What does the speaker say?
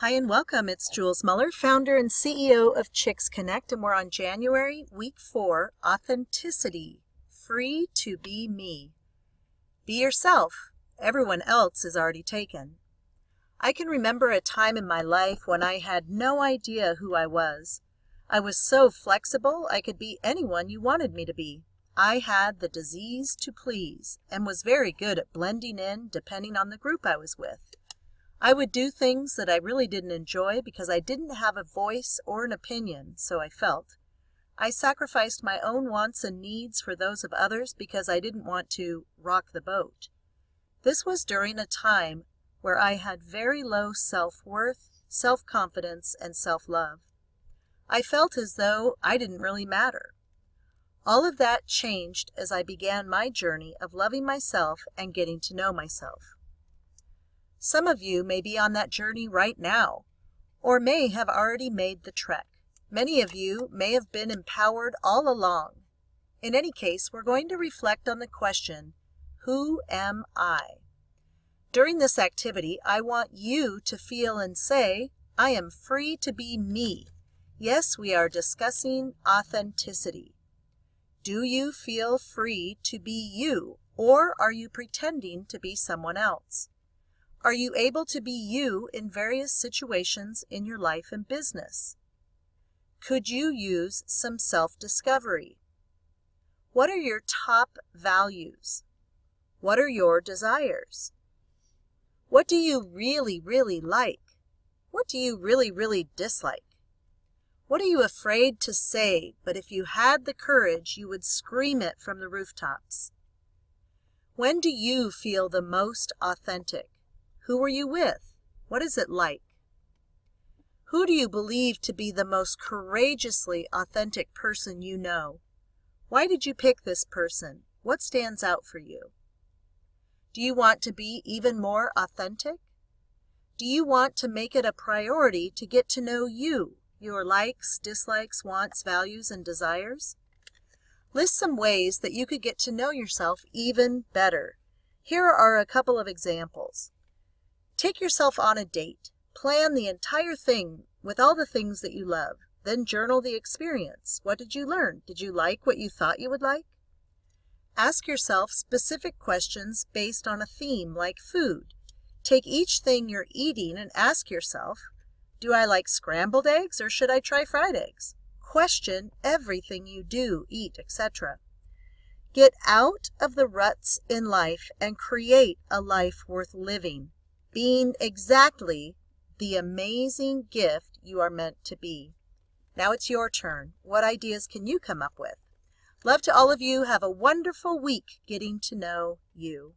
Hi and welcome. It's Jules Muller, founder and CEO of Chicks Connect, and we're on January, week 4, Authenticity, Free to Be Me. Be yourself. Everyone else is already taken. I can remember a time in my life when I had no idea who I was. I was so flexible I could be anyone you wanted me to be. I had the disease to please and was very good at blending in depending on the group I was with. I would do things that I really didn't enjoy because I didn't have a voice or an opinion, so I felt. I sacrificed my own wants and needs for those of others because I didn't want to rock the boat. This was during a time where I had very low self-worth, self-confidence, and self-love. I felt as though I didn't really matter. All of that changed as I began my journey of loving myself and getting to know myself. Some of you may be on that journey right now, or may have already made the trek. Many of you may have been empowered all along. In any case, we're going to reflect on the question, who am I? During this activity, I want you to feel and say, I am free to be me. Yes, we are discussing authenticity. Do you feel free to be you, or are you pretending to be someone else? Are you able to be you in various situations in your life and business? Could you use some self-discovery? What are your top values? What are your desires? What do you really, really like? What do you really, really dislike? What are you afraid to say, but if you had the courage, you would scream it from the rooftops? When do you feel the most authentic? Who are you with? What is it like? Who do you believe to be the most courageously authentic person you know? Why did you pick this person? What stands out for you? Do you want to be even more authentic? Do you want to make it a priority to get to know you, your likes, dislikes, wants, values, and desires? List some ways that you could get to know yourself even better. Here are a couple of examples. Take yourself on a date. Plan the entire thing with all the things that you love. Then journal the experience. What did you learn? Did you like what you thought you would like? Ask yourself specific questions based on a theme like food. Take each thing you're eating and ask yourself, do I like scrambled eggs or should I try fried eggs? Question everything you do, eat, etc. Get out of the ruts in life and create a life worth living, being exactly the amazing gift you are meant to be. Now it's your turn. What ideas can you come up with? Love to all of you. Have a wonderful week getting to know you.